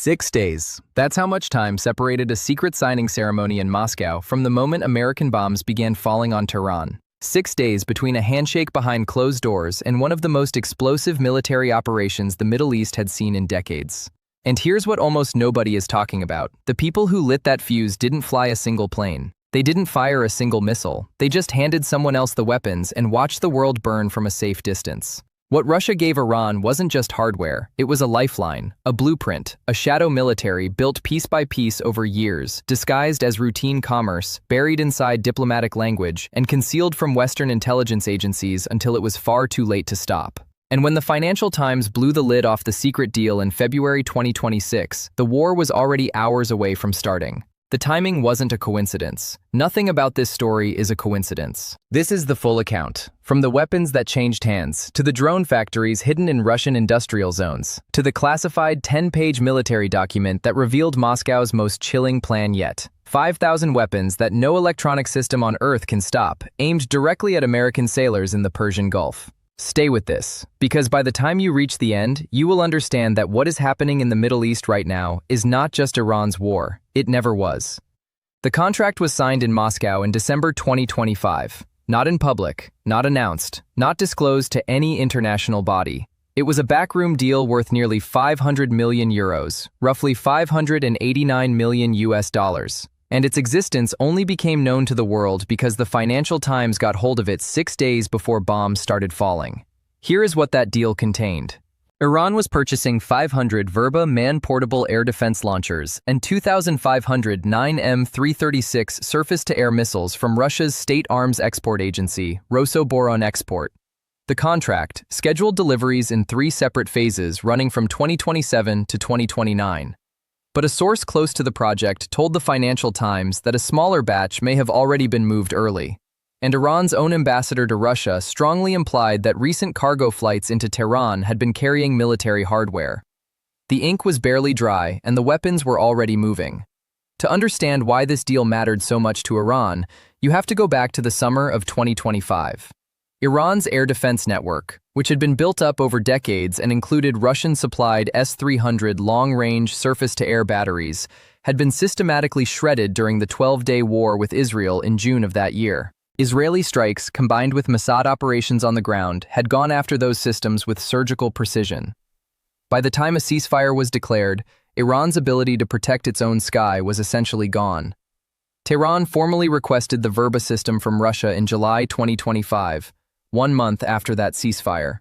6 days. That's how much time separated a secret signing ceremony in Moscow from the moment American bombs began falling on Tehran. 6 days between a handshake behind closed doors and one of the most explosive military operations the Middle East had seen in decades. And here's what almost nobody is talking about. The people who lit that fuse didn't fly a single plane. They didn't fire a single missile. They just handed someone else the weapons and watched the world burn from a safe distance. What Russia gave Iran wasn't just hardware, it was a lifeline, a blueprint, a shadow military built piece by piece over years, disguised as routine commerce, buried inside diplomatic language, and concealed from Western intelligence agencies until it was far too late to stop. And when the Financial Times blew the lid off the secret deal in February 2026, the war was already hours away from starting. The timing wasn't a coincidence. Nothing about this story is a coincidence. This is the full account. From the weapons that changed hands, to the drone factories hidden in Russian industrial zones, to the classified 10-page military document that revealed Moscow's most chilling plan yet. 5,000 weapons that no electronic system on Earth can stop, aimed directly at American sailors in the Persian Gulf. Stay with this, because by the time you reach the end, you will understand that what is happening in the Middle East right now is not just Iran's war. It never was. The contract was signed in Moscow in December 2025. Not in public, not announced, not disclosed to any international body. It was a backroom deal worth nearly 500 million euros, roughly 589 million US dollars. And its existence only became known to the world because the Financial Times got hold of it 6 days before bombs started falling. Here is what that deal contained. Iran was purchasing 500 Verba man-portable air defense launchers and 2,500 9M336 surface-to-air missiles from Russia's state arms export agency, Rosoboronexport. The contract scheduled deliveries in 3 separate phases running from 2027 to 2029. But a source close to the project told the Financial Times that a smaller batch may have already been moved early. And Iran's own ambassador to Russia strongly implied that recent cargo flights into Tehran had been carrying military hardware. The ink was barely dry, and the weapons were already moving. To understand why this deal mattered so much to Iran, you have to go back to the summer of 2025. Iran's air defense network, which had been built up over decades and included Russian-supplied S-300 long-range surface-to-air batteries, had been systematically shredded during the 12-day war with Israel in June of that year. Israeli strikes, combined with Mossad operations on the ground, had gone after those systems with surgical precision. By the time a ceasefire was declared, Iran's ability to protect its own sky was essentially gone. Tehran formally requested the Verba system from Russia in July 2025, 1 month after that ceasefire.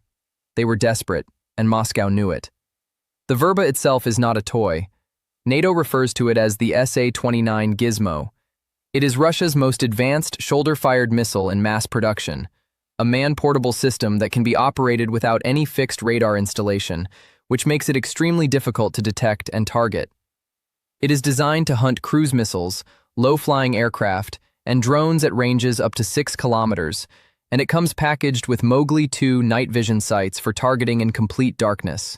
They were desperate, and Moscow knew it. The Verba itself is not a toy. NATO refers to it as the SA-29 Gizmo. It is Russia's most advanced shoulder-fired missile in mass production, a man-portable system that can be operated without any fixed radar installation, which makes it extremely difficult to detect and target. It is designed to hunt cruise missiles, low-flying aircraft, and drones at ranges up to 6 kilometers, and it comes packaged with Mowgli 2 night vision sights for targeting in complete darkness.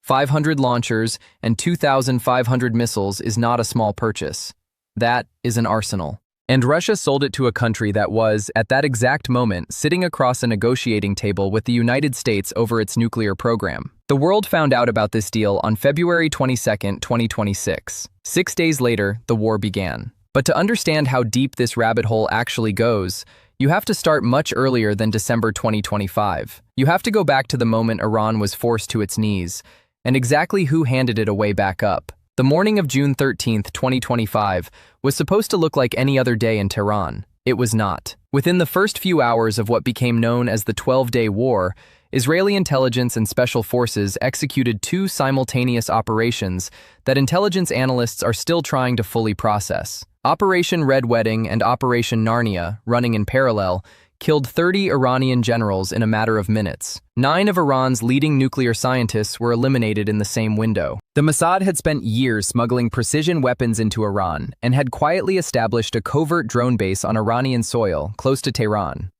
500 launchers and 2,500 missiles is not a small purchase. That is an arsenal. And Russia sold it to a country that was, at that exact moment, sitting across a negotiating table with the United States over its nuclear program. The world found out about this deal on February 22, 2026. 6 days later, the war began. But to understand how deep this rabbit hole actually goes, you have to start much earlier than December 2025. You have to go back to the moment Iran was forced to its knees, and exactly who handed it away back up. The morning of June 13, 2025, was supposed to look like any other day in Tehran. It was not. Within the first few hours of what became known as the 12-day war, Israeli intelligence and special forces executed 2 simultaneous operations that intelligence analysts are still trying to fully process. Operation Red Wedding and Operation Narnia, running in parallel, killed 30 Iranian generals in a matter of minutes. 9 of Iran's leading nuclear scientists were eliminated in the same window. The Mossad had spent years smuggling precision weapons into Iran and had quietly established a covert drone base on Iranian soil, close to Tehran.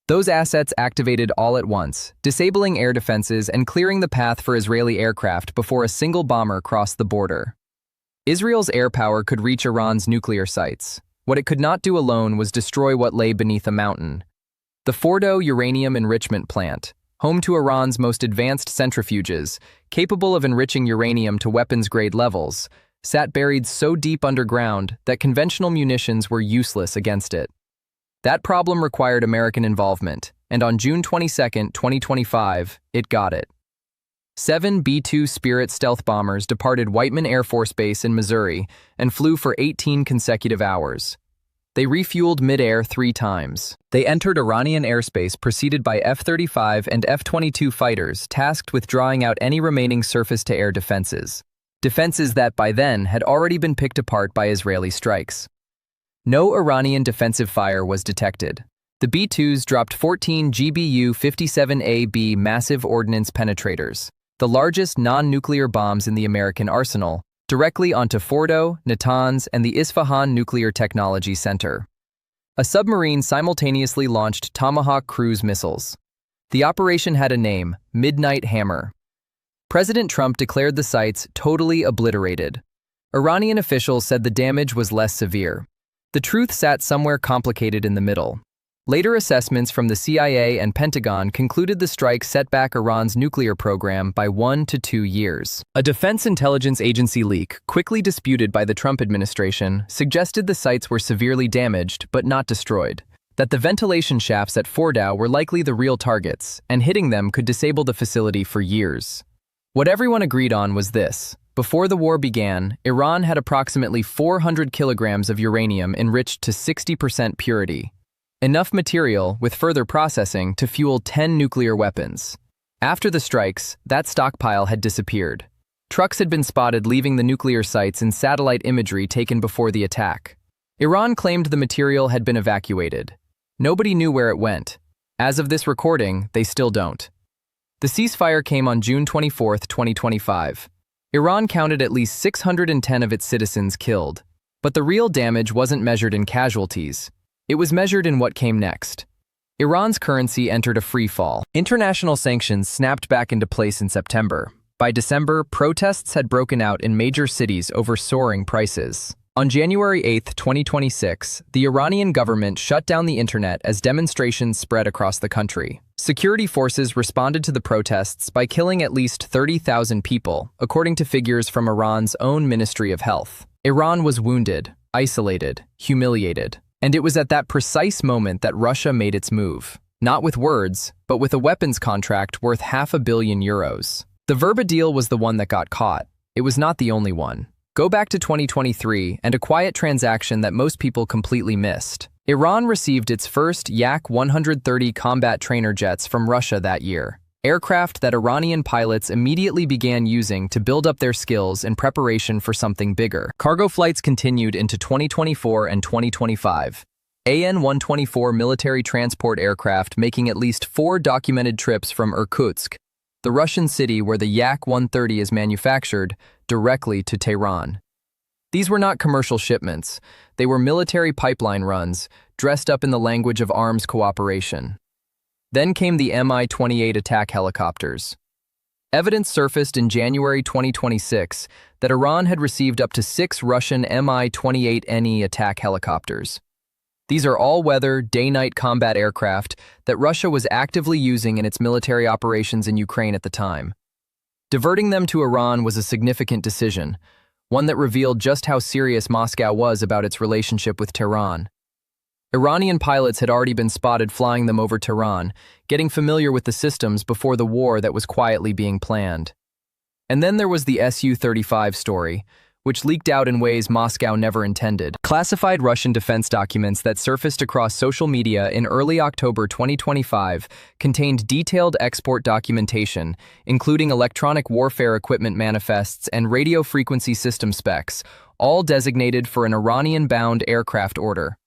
Those assets activated all at once, disabling air defenses and clearing the path for Israeli aircraft before a single bomber crossed the border. Israel's air power could reach Iran's nuclear sites. What it could not do alone was destroy what lay beneath a mountain. The Fordo uranium enrichment plant, home to Iran's most advanced centrifuges, capable of enriching uranium to weapons-grade levels, sat buried so deep underground that conventional munitions were useless against it. That problem required American involvement, and on June 22, 2025, it got it. 7 B-2 Spirit stealth bombers departed Whiteman Air Force Base in Missouri and flew for 18 consecutive hours. They refueled mid-air 3 times. They entered Iranian airspace preceded by F-35 and F-22 fighters tasked with drawing out any remaining surface-to-air defenses. Defenses that by then had already been picked apart by Israeli strikes. No Iranian defensive fire was detected. The B-2s dropped 14 GBU-57AB massive ordnance penetrators, the largest non-nuclear bombs in the American arsenal, directly onto Fordo, Natanz, and the Isfahan Nuclear Technology Center. A submarine simultaneously launched Tomahawk cruise missiles. The operation had a name, Midnight Hammer. President Trump declared the sites totally obliterated. Iranian officials said the damage was less severe. The truth sat somewhere complicated in the middle. Later assessments from the CIA and Pentagon concluded the strike set back Iran's nuclear program by 1 to 2 years. A Defense Intelligence Agency leak, quickly disputed by the Trump administration, suggested the sites were severely damaged but not destroyed, that the ventilation shafts at Fordow were likely the real targets, and hitting them could disable the facility for years. What everyone agreed on was this. Before the war began, Iran had approximately 400 kilograms of uranium enriched to 60% purity. Enough material, with further processing, to fuel 10 nuclear weapons. After the strikes, that stockpile had disappeared. Trucks had been spotted leaving the nuclear sites in satellite imagery taken before the attack. Iran claimed the material had been evacuated. Nobody knew where it went. As of this recording, they still don't. The ceasefire came on June 24, 2025. Iran counted at least 610 of its citizens killed. But the real damage wasn't measured in casualties. It was measured in what came next. Iran's currency entered a free fall. International sanctions snapped back into place in September. By December, protests had broken out in major cities over soaring prices. On January 8, 2026, the Iranian government shut down the internet as demonstrations spread across the country. Security forces responded to the protests by killing at least 30,000 people, according to figures from Iran's own Ministry of Health. Iran was wounded, isolated, humiliated. And it was at that precise moment that Russia made its move. Not with words, but with a weapons contract worth €500 million. The Verba deal was the one that got caught. It was not the only one. Go back to 2023 and a quiet transaction that most people completely missed. Iran received its first Yak-130 combat trainer jets from Russia that year, aircraft that Iranian pilots immediately began using to build up their skills in preparation for something bigger. Cargo flights continued into 2024 and 2025. AN-124 military transport aircraft making at least 4 documented trips from Irkutsk, the Russian city where the Yak-130 is manufactured, directly to Tehran. These were not commercial shipments. They were military pipeline runs, dressed up in the language of arms cooperation. Then came the Mi-28 attack helicopters. Evidence surfaced in January 2026 that Iran had received up to 6 Russian Mi-28NE attack helicopters. These are all-weather, day-night combat aircraft that Russia was actively using in its military operations in Ukraine at the time. Diverting them to Iran was a significant decision, one that revealed just how serious Moscow was about its relationship with Tehran. Iranian pilots had already been spotted flying them over Tehran, getting familiar with the systems before the war that was quietly being planned. And then there was the Su-35 story, which leaked out in ways Moscow never intended. Classified Russian defense documents that surfaced across social media in early October 2025 contained detailed export documentation, including electronic warfare equipment manifests and radio frequency system specs, all designated for an Iranian-bound aircraft order.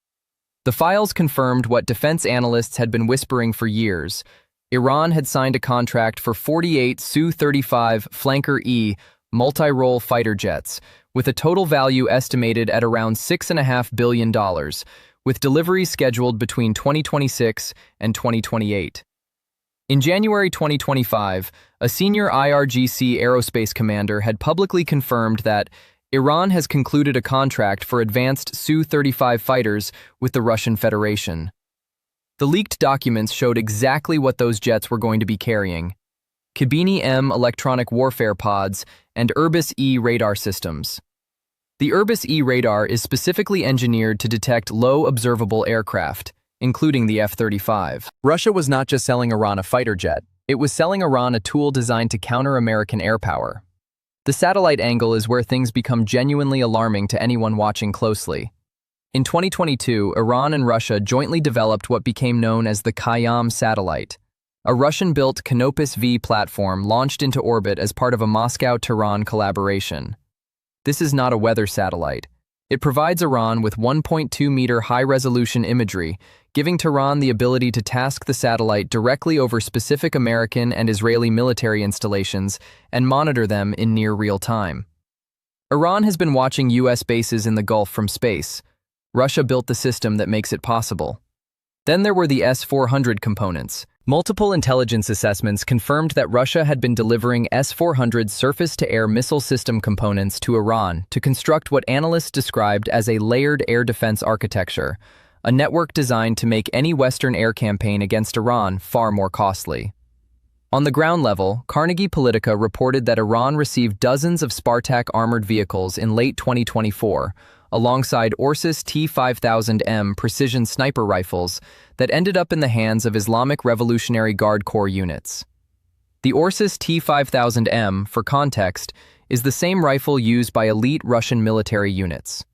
The files confirmed what defense analysts had been whispering for years. Iran had signed a contract for 48 Su-35 Flanker-E multi-role fighter jets, with a total value estimated at around $6.5 billion, with deliveries scheduled between 2026 and 2028. In January 2025, a senior IRGC aerospace commander had publicly confirmed that Iran has concluded a contract for advanced Su-35 fighters with the Russian Federation. The leaked documents showed exactly what those jets were going to be carrying: Kibini-M electronic warfare pods and Irbis-E radar systems. The Irbis-E radar is specifically engineered to detect low observable aircraft, including the F-35. Russia was not just selling Iran a fighter jet, it was selling Iran a tool designed to counter American air power. The satellite angle is where things become genuinely alarming to anyone watching closely. In 2022, Iran and Russia jointly developed what became known as the Khayyam satellite, a Russian-built Canopus-V platform launched into orbit as part of a Moscow-Tehran collaboration. This is not a weather satellite. It provides Iran with 1.2-meter high-resolution imagery, giving Tehran the ability to task the satellite directly over specific American and Israeli military installations and monitor them in near real time. Iran has been watching U.S. bases in the Gulf from space. Russia built the system that makes it possible. Then there were the S-400 components. Multiple intelligence assessments confirmed that Russia had been delivering S-400 surface-to-air missile system components to Iran to construct what analysts described as a layered air defense architecture, a network designed to make any Western air campaign against Iran far more costly. On the ground level, Carnegie Politica reported that Iran received dozens of Spartak armored vehicles in late 2024, alongside Orsis T-5000M precision sniper rifles that ended up in the hands of Islamic Revolutionary Guard Corps units. The Orsis T-5000M, for context, is the same rifle used by elite Russian military units.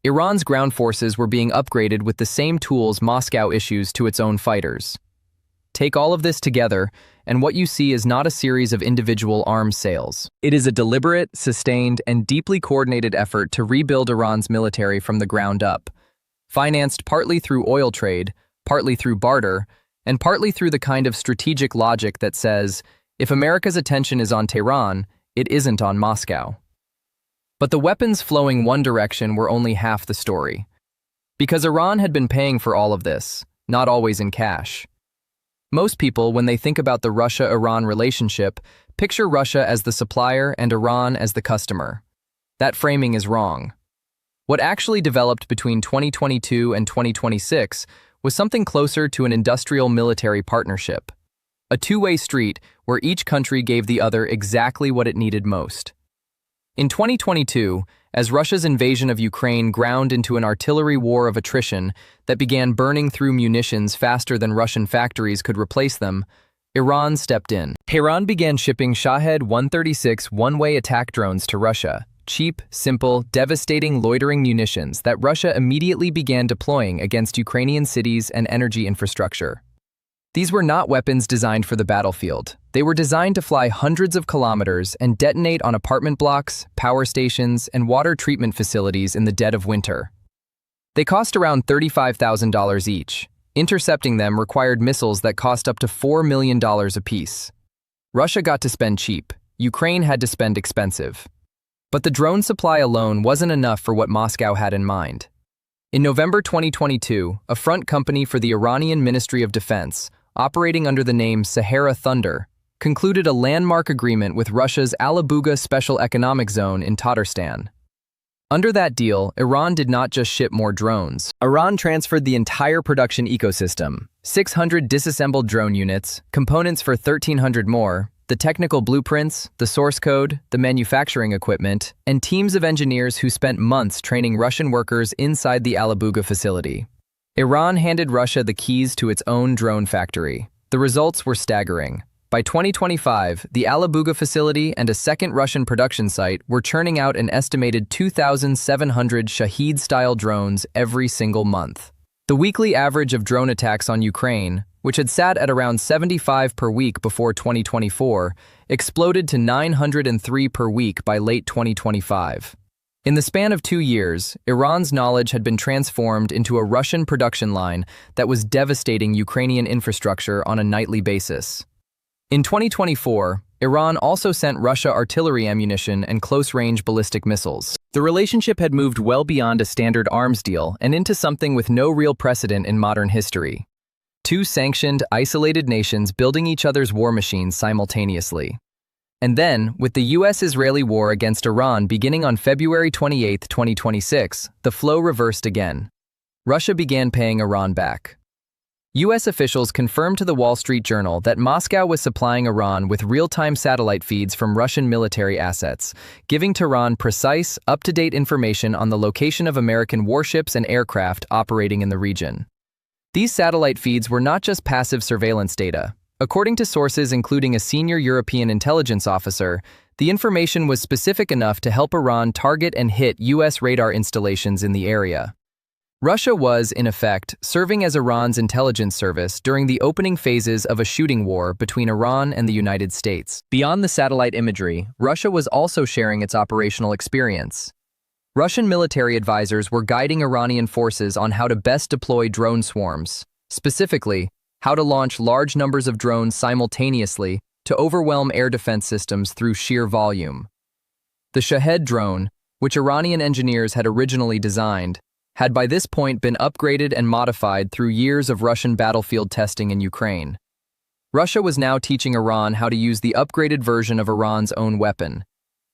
Iran's ground forces were being upgraded with the same tools Moscow issues to its own fighters. Take all of this together, and what you see is not a series of individual arms sales. It is a deliberate, sustained, and deeply coordinated effort to rebuild Iran's military from the ground up, financed partly through oil trade, partly through barter, and partly through the kind of strategic logic that says, if America's attention is on Tehran, it isn't on Moscow. But the weapons flowing one direction were only half the story. Because Iran had been paying for all of this, not always in cash. Most people, when they think about the Russia-Iran relationship, picture Russia as the supplier and Iran as the customer. That framing is wrong. What actually developed between 2022 and 2026 was something closer to an industrial military partnership, a two-way street where each country gave the other exactly what it needed most. In 2022, as Russia's invasion of Ukraine ground into an artillery war of attrition that began burning through munitions faster than Russian factories could replace them, Iran stepped in. Tehran began shipping Shahed 136 one-way attack drones to Russia, cheap, simple, devastating loitering munitions that Russia immediately began deploying against Ukrainian cities and energy infrastructure. These were not weapons designed for the battlefield. They were designed to fly hundreds of kilometers and detonate on apartment blocks, power stations, and water treatment facilities in the dead of winter. They cost around $35,000 each. Intercepting them required missiles that cost up to $4 million apiece. Russia got to spend cheap. Ukraine had to spend expensive. But the drone supply alone wasn't enough for what Moscow had in mind. In November 2022, a front company for the Iranian Ministry of Defense, operating under the name Sahara Thunder, concluded a landmark agreement with Russia's Alabuga Special Economic Zone in Tatarstan. Under that deal, Iran did not just ship more drones. Iran transferred the entire production ecosystem, 600 disassembled drone units, components for 1,300 more, the technical blueprints, the source code, the manufacturing equipment, and teams of engineers who spent months training Russian workers inside the Alabuga facility. Iran handed Russia the keys to its own drone factory. The results were staggering. By 2025, the Alabuga facility and a second Russian production site were churning out an estimated 2,700 Shahed-style drones every single month. The weekly average of drone attacks on Ukraine, which had sat at around 75 per week before 2024, exploded to 903 per week by late 2025. In the span of 2 years, Iran's knowledge had been transformed into a Russian production line that was devastating Ukrainian infrastructure on a nightly basis. In 2024, Iran also sent Russia artillery ammunition and close-range ballistic missiles. The relationship had moved well beyond a standard arms deal and into something with no real precedent in modern history. Two sanctioned, isolated nations building each other's war machines simultaneously. And then, with the US-Israeli war against Iran beginning on February 28, 2026, the flow reversed again. Russia began paying Iran back. U.S. officials confirmed to the Wall Street Journal that Moscow was supplying Iran with real-time satellite feeds from Russian military assets, giving Tehran precise, up-to-date information on the location of American warships and aircraft operating in the region. These satellite feeds were not just passive surveillance data. According to sources including a senior European intelligence officer, the information was specific enough to help Iran target and hit U.S. radar installations in the area. Russia was, in effect, serving as Iran's intelligence service during the opening phases of a shooting war between Iran and the United States. Beyond the satellite imagery, Russia was also sharing its operational experience. Russian military advisors were guiding Iranian forces on how to best deploy drone swarms, specifically, how to launch large numbers of drones simultaneously to overwhelm air defense systems through sheer volume. The Shahed drone, which Iranian engineers had originally designed, had by this point been upgraded and modified through years of Russian battlefield testing in Ukraine. Russia was now teaching Iran how to use the upgraded version of Iran's own weapon.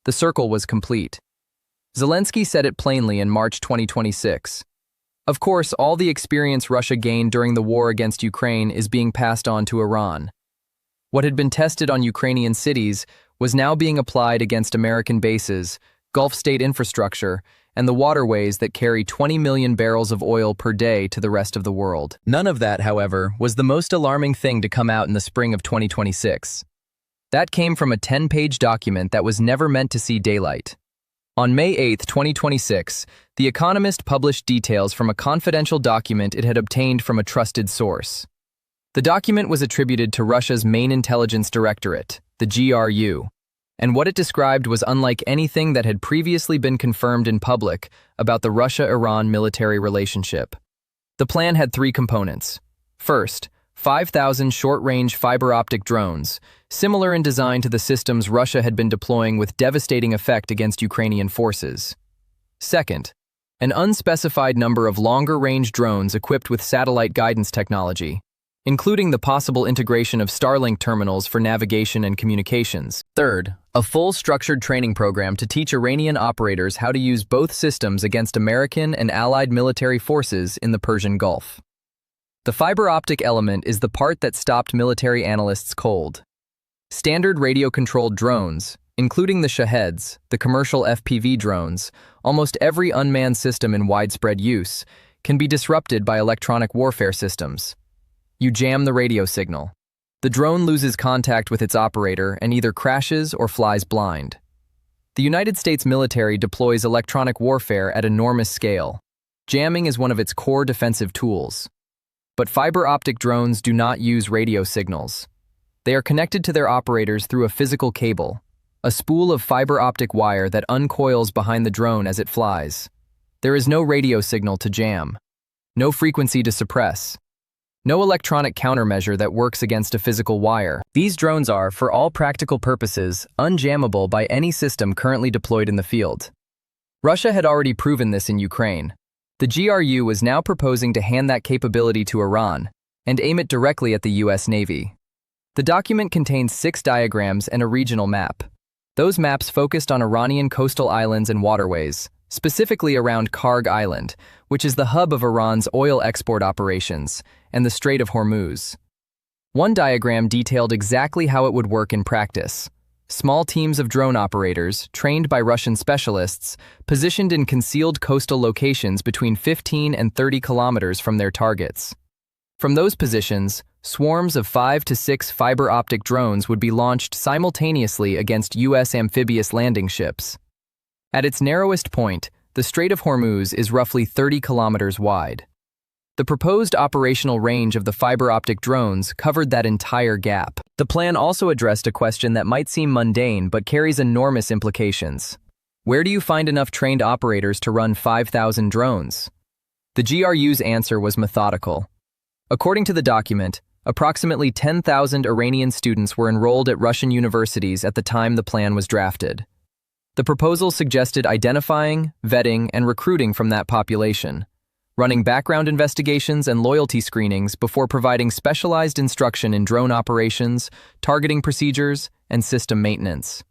The circle was complete. Zelensky said it plainly in March 2026. Of course, all the experience Russia gained during the war against Ukraine is being passed on to Iran. What had been tested on Ukrainian cities was now being applied against American bases, Gulf state infrastructure, and the waterways that carry 20 million barrels of oil per day to the rest of the world. None of that, however, was the most alarming thing to come out in the spring of 2026. That came from a 10-page document that was never meant to see daylight. On May 8, 2026, The Economist published details from a confidential document it had obtained from a trusted source. The document was attributed to Russia's main intelligence directorate, the GRU, and what it described was unlike anything that had previously been confirmed in public about the Russia-Iran military relationship. The plan had three components. First, 5,000 short-range fiber-optic drones, similar in design to the systems Russia had been deploying with devastating effect against Ukrainian forces. Second, an unspecified number of longer-range drones equipped with satellite guidance technology, including the possible integration of Starlink terminals for navigation and communications. Third, a full structured training program to teach Iranian operators how to use both systems against American and allied military forces in the Persian Gulf. The fiber optic element is the part that stopped military analysts cold. Standard radio-controlled drones, including the Shaheds, the commercial FPV drones, almost every unmanned system in widespread use, can be disrupted by electronic warfare systems. You jam the radio signal. The drone loses contact with its operator and either crashes or flies blind. The United States military deploys electronic warfare at enormous scale. Jamming is one of its core defensive tools. But fiber optic drones do not use radio signals. They are connected to their operators through a physical cable, a spool of fiber optic wire that uncoils behind the drone as it flies. There is no radio signal to jam, no frequency to suppress, no electronic countermeasure that works against a physical wire. These drones are, for all practical purposes, unjammable by any system currently deployed in the field. Russia had already proven this in Ukraine. The GRU was now proposing to hand that capability to Iran and aim it directly at the U.S. Navy. The document contains 6 diagrams and a regional map. Those maps focused on Iranian coastal islands and waterways, specifically around Karg Island, which is the hub of Iran's oil export operations, and the Strait of Hormuz. One diagram detailed exactly how it would work in practice. Small teams of drone operators, trained by Russian specialists, positioned in concealed coastal locations between 15 and 30 kilometers from their targets. From those positions, swarms of 5 to 6 fiber optic drones would be launched simultaneously against U.S. amphibious landing ships. At its narrowest point, the Strait of Hormuz is roughly 30 kilometers wide. The proposed operational range of the fiber optic drones covered that entire gap. The plan also addressed a question that might seem mundane but carries enormous implications. Where do you find enough trained operators to run 5,000 drones? The GRU's answer was methodical. According to the document, approximately 10,000 Iranian students were enrolled at Russian universities at the time the plan was drafted. The proposal suggested identifying, vetting, and recruiting from that population, running background investigations and loyalty screenings before providing specialized instruction in drone operations, targeting procedures, and system maintenance.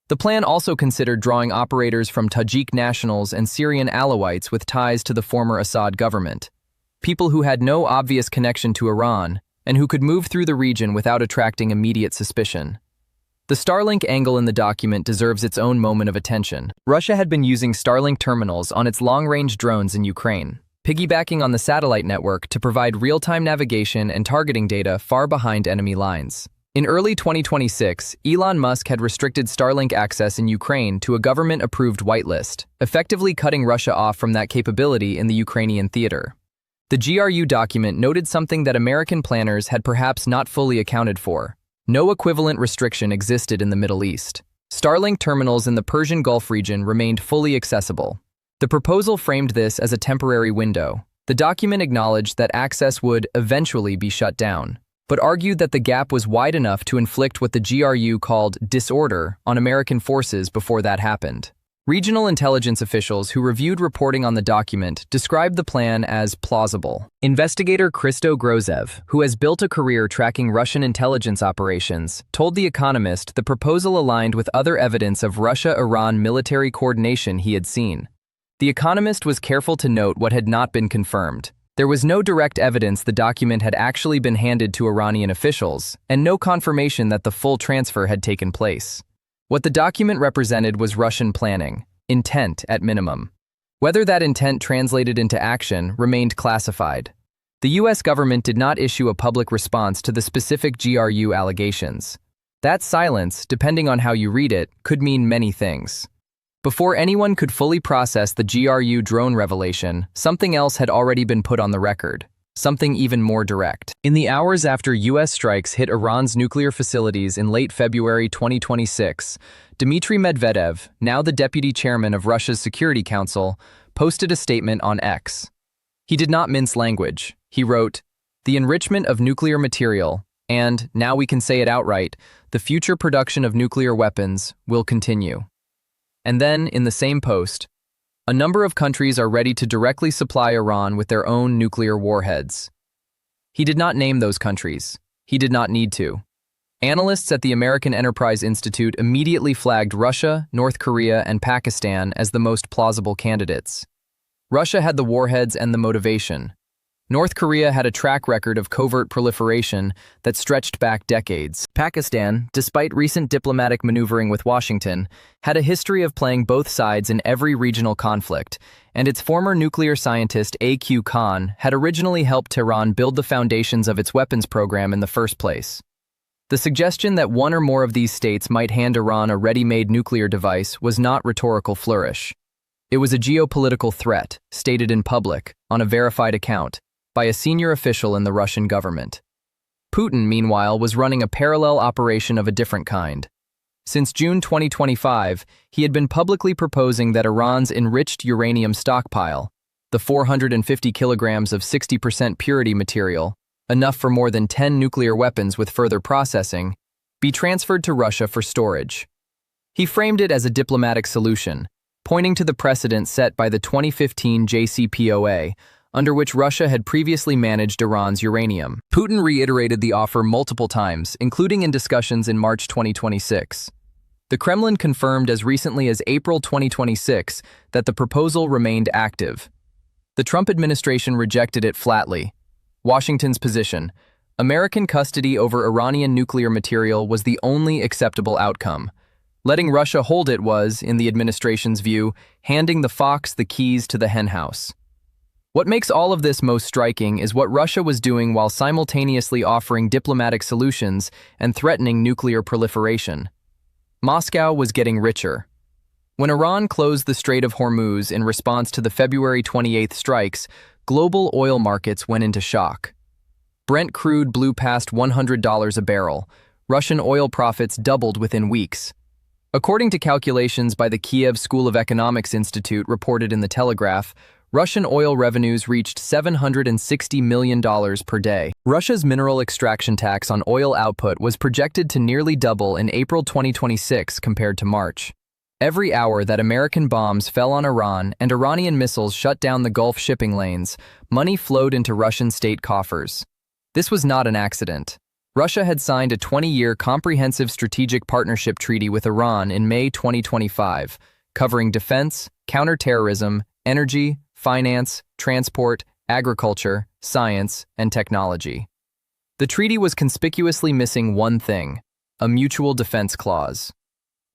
The plan also considered drawing operators from Tajik nationals and Syrian Alawites with ties to the former Assad government. people who had no obvious connection to Iran and who could move through the region without attracting immediate suspicion. The Starlink angle in the document deserves its own moment of attention. Russia had been using Starlink terminals on its long-range drones in Ukraine, piggybacking on the satellite network to provide real-time navigation and targeting data far behind enemy lines. In early 2026, Elon Musk had restricted Starlink access in Ukraine to a government-approved whitelist, effectively cutting Russia off from that capability in the Ukrainian theater. The GRU document noted something that American planners had perhaps not fully accounted for. No equivalent restriction existed in the Middle East. Starlink terminals in the Persian Gulf region remained fully accessible. The proposal framed this as a temporary window. The document acknowledged that access would eventually be shut down, but argued that the gap was wide enough to inflict what the GRU called disorder on American forces before that happened. Regional intelligence officials who reviewed reporting on the document described the plan as plausible. Investigator Christo Grozev, who has built a career tracking Russian intelligence operations, told The Economist the proposal aligned with other evidence of Russia-Iran military coordination he had seen. The Economist was careful to note what had not been confirmed. There was no direct evidence the document had actually been handed to Iranian officials, and no confirmation that the full transfer had taken place. What the document represented was Russian planning, intent at minimum. Whether that intent translated into action remained classified. The U.S. government did not issue a public response to the specific GRU allegations. That silence, depending on how you read it, could mean many things. Before anyone could fully process the GRU drone revelation, something else had already been put on the record. Something even more direct. In the hours after U.S. strikes hit Iran's nuclear facilities in late February 2026, Dmitry Medvedev, now the deputy chairman of Russia's Security Council, posted a statement on X. He did not mince language. He wrote, "The enrichment of nuclear material, and, now we can say it outright, the future production of nuclear weapons, will continue." And then, in the same post, a number of countries are ready to directly supply Iran with their own nuclear warheads. He did not name those countries. He did not need to. Analysts at the American Enterprise Institute immediately flagged Russia, North Korea, and Pakistan as the most plausible candidates. Russia had the warheads and the motivation. North Korea had a track record of covert proliferation that stretched back decades. Pakistan, despite recent diplomatic maneuvering with Washington, had a history of playing both sides in every regional conflict, and its former nuclear scientist A.Q. Khan had originally helped Tehran build the foundations of its weapons program in the first place. The suggestion that one or more of these states might hand Iran a ready-made nuclear device was not rhetorical flourish. It was a geopolitical threat, stated in public, on a verified account, by a senior official in the Russian government. Putin, meanwhile, was running a parallel operation of a different kind. Since June 2025, he had been publicly proposing that Iran's enriched uranium stockpile, the 450 kilograms of 60% purity material, enough for more than 10 nuclear weapons with further processing, be transferred to Russia for storage. He framed it as a diplomatic solution, pointing to the precedent set by the 2015 JCPOA, under which Russia had previously managed Iran's uranium. Putin reiterated the offer multiple times, including in discussions in March 2026. The Kremlin confirmed as recently as April 2026 that the proposal remained active. The Trump administration rejected it flatly. Washington's position: American custody over Iranian nuclear material was the only acceptable outcome. Letting Russia hold it was, in the administration's view, handing the fox the keys to the henhouse. What makes all of this most striking is what Russia was doing while simultaneously offering diplomatic solutions and threatening nuclear proliferation. Moscow was getting richer. When Iran closed the Strait of Hormuz in response to the February 28 strikes, global oil markets went into shock. Brent crude blew past $100 a barrel. Russian oil profits doubled within weeks. According to calculations by the Kiev School of Economics Institute reported in The Telegraph, Russian oil revenues reached $760 million per day. Russia's mineral extraction tax on oil output was projected to nearly double in April 2026 compared to March. Every hour that American bombs fell on Iran and Iranian missiles shut down the Gulf shipping lanes, money flowed into Russian state coffers. This was not an accident. Russia had signed a 20-year comprehensive strategic partnership treaty with Iran in May 2025, covering defense, counterterrorism, energy, finance, transport, agriculture, science, and technology. The treaty was conspicuously missing one thing: a mutual defense clause.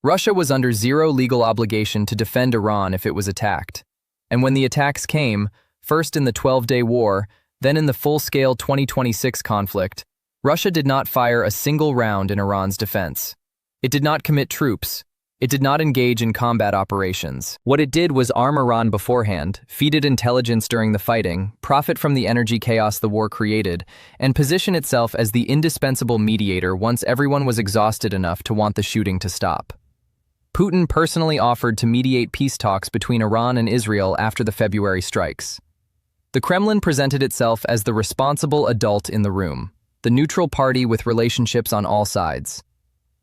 Russia was under zero legal obligation to defend Iran if it was attacked. And when the attacks came, first in the 12-day war, then in the full-scale 2026 conflict, Russia did not fire a single round in Iran's defense. It did not commit troops. It did not engage in combat operations. What it did was arm Iran beforehand, feed it intelligence during the fighting, profit from the energy chaos the war created, and position itself as the indispensable mediator once everyone was exhausted enough to want the shooting to stop. Putin personally offered to mediate peace talks between Iran and Israel after the February strikes. The Kremlin presented itself as the responsible adult in the room, the neutral party with relationships on all sides.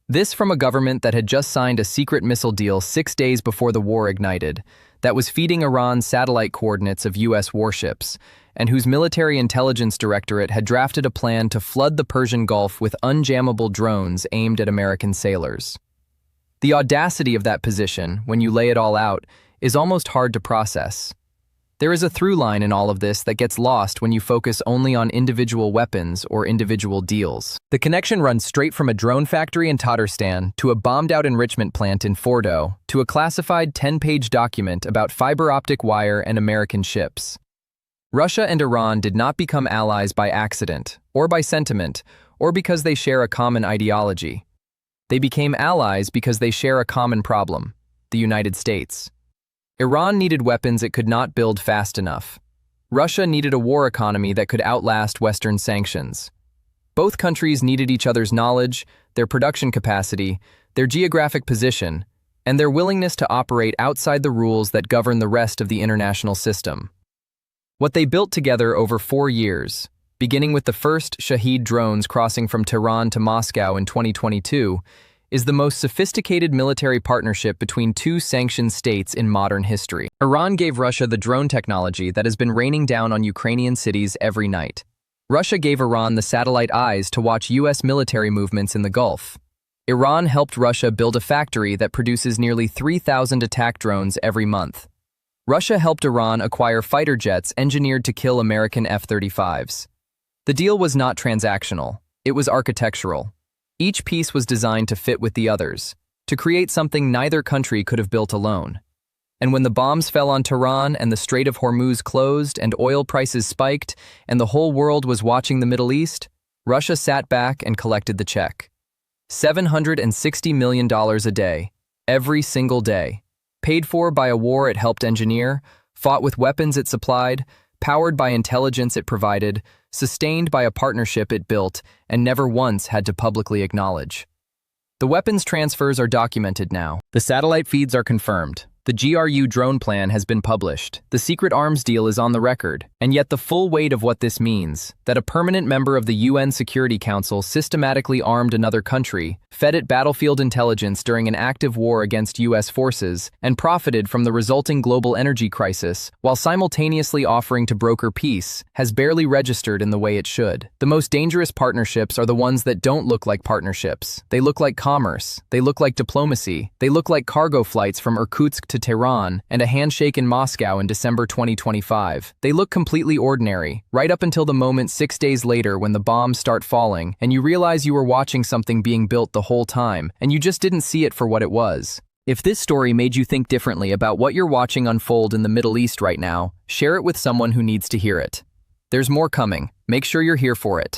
This from a government that had just signed a secret missile deal 6 days before the war ignited, that was feeding Iran satellite coordinates of U.S. warships, and whose military intelligence directorate had drafted a plan to flood the Persian Gulf with unjammable drones aimed at American sailors. The audacity of that position, when you lay it all out, is almost hard to process. There is a through line in all of this that gets lost when you focus only on individual weapons or individual deals. The connection runs straight from a drone factory in Tatarstan to a bombed-out enrichment plant in Fordo to a classified 10-page document about fiber optic wire and American ships. Russia and Iran did not become allies by accident, or by sentiment, or because they share a common ideology. They became allies because they share a common problem: the United States. Iran needed weapons it could not build fast enough. Russia needed a war economy that could outlast Western sanctions. Both countries needed each other's knowledge, their production capacity, their geographic position, and their willingness to operate outside the rules that govern the rest of the international system. What they built together over 4 years, beginning with the first Shahed drones crossing from Tehran to Moscow in 2022, is the most sophisticated military partnership between two sanctioned states in modern history. Iran gave Russia the drone technology that has been raining down on Ukrainian cities every night. Russia gave Iran the satellite eyes to watch U.S. military movements in the Gulf. Iran helped Russia build a factory that produces nearly 3,000 attack drones every month. Russia helped Iran acquire fighter jets engineered to kill American F-35s. The deal was not transactional, it was architectural. Each piece was designed to fit with the others, to create something neither country could have built alone. And when the bombs fell on Tehran and the Strait of Hormuz closed and oil prices spiked and the whole world was watching the Middle East, Russia sat back and collected the check. $760 million a day, every single day, paid for by a war it helped engineer, fought with weapons it supplied, powered by intelligence it provided, sustained by a partnership it built, and never once had to publicly acknowledge. The weapons transfers are documented now. The satellite feeds are confirmed. The GRU drone plan has been published. The secret arms deal is on the record. And yet the full weight of what this means, that a permanent member of the UN Security Council systematically armed another country, fed it battlefield intelligence during an active war against US forces, and profited from the resulting global energy crisis, while simultaneously offering to broker peace, has barely registered in the way it should. The most dangerous partnerships are the ones that don't look like partnerships. They look like commerce. They look like diplomacy. They look like cargo flights from Irkutsk to Tehran and a handshake in Moscow in December 2025. They look completely ordinary, right up until the moment 6 days later when the bombs start falling and you realize you were watching something being built the whole time and you just didn't see it for what it was. If this story made you think differently about what you're watching unfold in the Middle East right now, share it with someone who needs to hear it. There's more coming. Make sure you're here for it.